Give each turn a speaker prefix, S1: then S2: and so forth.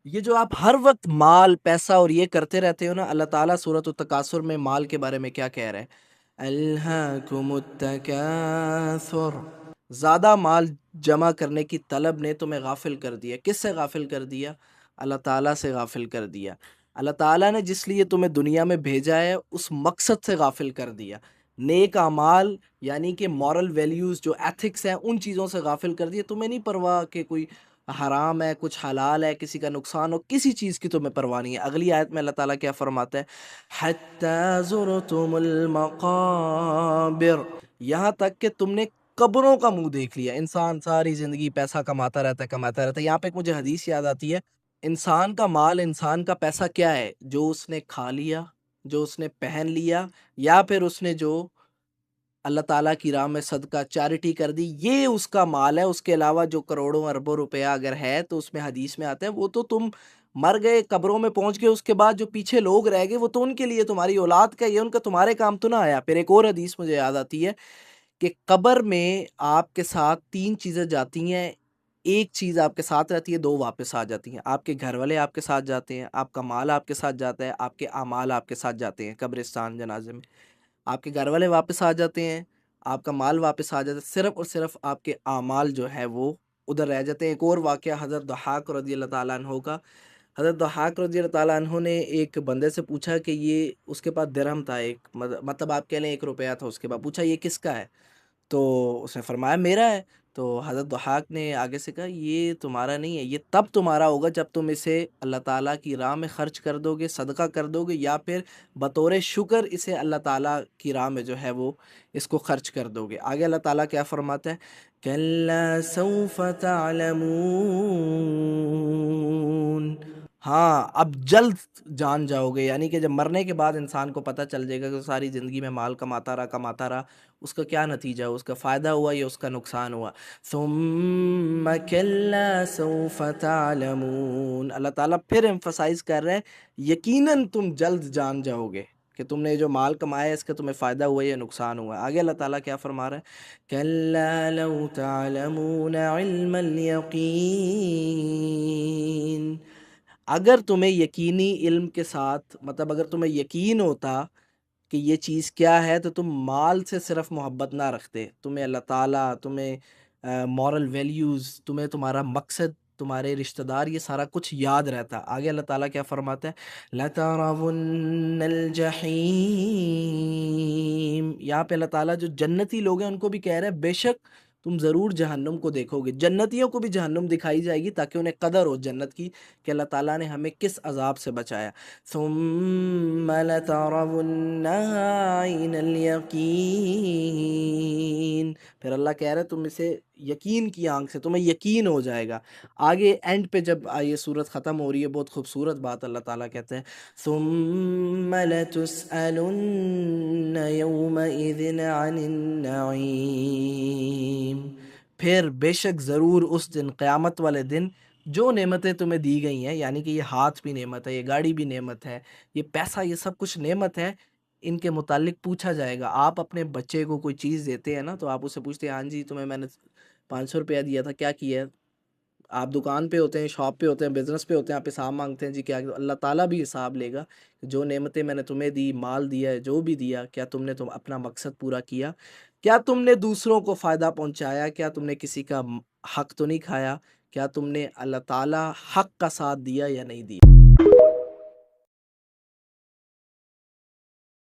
S1: یہ جو آپ ہر وقت مال پیسہ اور یہ کرتے رہتے ہو نا، اللہ تعالیٰ سورۃ التکاثر میں مال کے بارے میں کیا کہہ رہے ہیں؟ الہاکم التکاثر، زیادہ مال جمع کرنے کی طلب نے تمہیں غافل کر دیا۔ کس سے غافل کر دیا؟ اللہ تعالیٰ سے غافل کر دیا۔ اللہ تعالیٰ نے جس لیے تمہیں دنیا میں بھیجا ہے اس مقصد سے غافل کر دیا۔ نیک اعمال یعنی کہ مورل ویلیوز جو ایتھکس ہیں ان چیزوں سے غافل کر دیا۔ تمہیں نہیں پرواہ کہ کوئی حرام ہے، کچھ حلال ہے، کسی کا نقصان ہو، کسی چیز کی تمہیں پرواہ نہیں ہے۔ اگلی آیت میں اللہ تعالیٰ کیا فرماتا ہے؟ حَتَّى زُرْتُمُ الْمَقَابِرَ، یہاں تک کہ تم نے قبروں کا منہ دیکھ لیا۔ انسان ساری زندگی پیسہ کماتا رہتا ہے کماتا رہتا ہے۔ یہاں پہ ایک مجھے حدیث یاد آتی ہے، انسان کا مال، انسان کا پیسہ کیا ہے؟ جو اس نے کھا لیا، جو اس نے پہن لیا، یا پھر اس نے جو اللہ تعالیٰ کی راہ میں صدقہ چیریٹی کر دی، یہ اس کا مال ہے۔ اس کے علاوہ جو کروڑوں اربوں روپیہ اگر ہے تو اس میں حدیث میں آتا ہے وہ تو تم مر گئے، قبروں میں پہنچ گئے، اس کے بعد جو پیچھے لوگ رہ گئے وہ تو ان کے لیے تمہاری اولاد کا، یہ ان کا تمہارے کام تو نہ آیا۔ پھر ایک اور حدیث مجھے یاد آتی ہے کہ قبر میں آپ کے ساتھ تین چیزیں جاتی ہیں، ایک چیز آپ کے ساتھ رہتی ہے، دو واپس آ جاتی ہیں۔ آپ کے گھر والے آپ کے ساتھ جاتے ہیں، آپ کا مال آپ کے ساتھ جاتا ہے، آپ کے اعمال آپ کے ساتھ جاتے ہیں قبرستان جنازے میں۔ آپ کے گھر والے واپس آ جاتے ہیں، آپ کا مال واپس آ جاتا ہے، صرف اور صرف آپ کے اعمال جو ہے وہ ادھر رہ جاتے ہیں۔ ایک اور واقعہ حضرت ضحاک رضی اللہ تعالیٰ عنہ کا، حضرت ضحاک رضی اللہ تعالیٰ عنہ نے ایک بندے سے پوچھا کہ یہ، اس کے پاس درہم تھا ایک، مطلب آپ کہہ لیں 1 روپیہ تھا اس کے پاس، پوچھا یہ کس کا ہے؟ تو اس نے فرمایا میرا ہے۔ تو حضرت ضحاک نے آگے سے کہا یہ تمہارا نہیں ہے، یہ تب تمہارا ہوگا جب تم اسے اللہ تعالیٰ کی راہ میں خرچ کر دو گے، صدقہ کر دو گے، یا پھر بطور شکر اسے اللہ تعالیٰ کی راہ میں جو ہے وہ اس کو خرچ کر دو گے۔ آگے اللہ تعالیٰ کیا فرماتا ہے؟ کَلَّا سَوْفَ تَعْلَمُونَ، ہاں اب جلد جان جاؤ گے، یعنی کہ جب مرنے کے بعد انسان کو پتہ چل جائے گا کہ ساری زندگی میں مال کماتا رہا، اس کا کیا نتیجہ ہوا، اس کا فائدہ ہوا یا اس کا نقصان ہوا۔ ثم کلا سوف تعلمون، اللہ تعالیٰ پھر ایمفسائز کر رہے ہیں یقیناً تم جلد جان جاؤ گے کہ تم نے جو مال کمایا اس کا تمہیں فائدہ ہوا یا نقصان ہوا۔ آگے اللہ تعالیٰ کیا فرما رہا ہے؟ کلا لو تعلمون علم الیقین، اگر تمہیں یقینی علم کے ساتھ، مطلب اگر تمہیں یقین ہوتا کہ یہ چیز کیا ہے تو تم مال سے صرف محبت نہ رکھتے، تمہیں اللہ تعالیٰ، تمہیں مورل ویلیوز، تمہیں تمہارا مقصد، تمہارے رشتہ دار، یہ سارا کچھ یاد رہتا۔ آگے اللہ تعالیٰ کیا فرماتا ہے؟ لَتَرَوُنَّ الْجَحِيمَ، یہاں پہ اللہ تعالیٰ جو جنتی لوگ ہیں ان کو بھی کہہ رہے ہیں بے شک تم ضرور جہنم کو دیکھو گے۔ جنتیوں کو بھی جہنم دکھائی جائے گی تاکہ انہیں قدر ہو جنت کی کہ اللہ تعالیٰ نے ہمیں کس عذاب سے بچایا۔ ثم لترونها عین الیقین، پھر اللہ کہہ رہے تم اسے یقین کی آنکھ سے، تمہیں یقین ہو جائے گا۔ آگے اینڈ پہ جب یہ صورت ختم ہو رہی ہے، بہت خوبصورت بات اللہ تعالیٰ کہتے ہیں، ثم لتسألن یومئذ عن النعیم، پھر بے شک ضرور اس دن، قیامت والے دن، جو نعمتیں تمہیں دی گئی ہیں، یعنی کہ یہ ہاتھ بھی نعمت ہے، یہ گاڑی بھی نعمت ہے، یہ پیسہ، یہ سب کچھ نعمت ہے، ان کے متعلق پوچھا جائے گا۔ آپ اپنے بچے کو کوئی چیز دیتے ہیں نا تو آپ اسے پوچھتے ہیں ہاں جی تمہیں میں نے 500 روپیہ دیا تھا، کیا کیا ہے؟ آپ دکان پہ ہوتے ہیں، شاپ پہ ہوتے ہیں، بزنس پہ ہوتے ہیں، آپ حساب مانگتے ہیں جی کیا؟ اللہ تعالیٰ بھی حساب لے گا، جو نعمتیں میں نے تمہیں دی، مال دیا ہے، جو بھی دیا، کیا تم نے اپنا مقصد پورا کیا؟ کیا تم نے دوسروں کو فائدہ پہنچایا؟ کیا تم نے کسی کا حق تو نہیں کھایا؟ کیا تم نے اللہ تعالیٰ حق کا ساتھ دیا یا نہیں دیا؟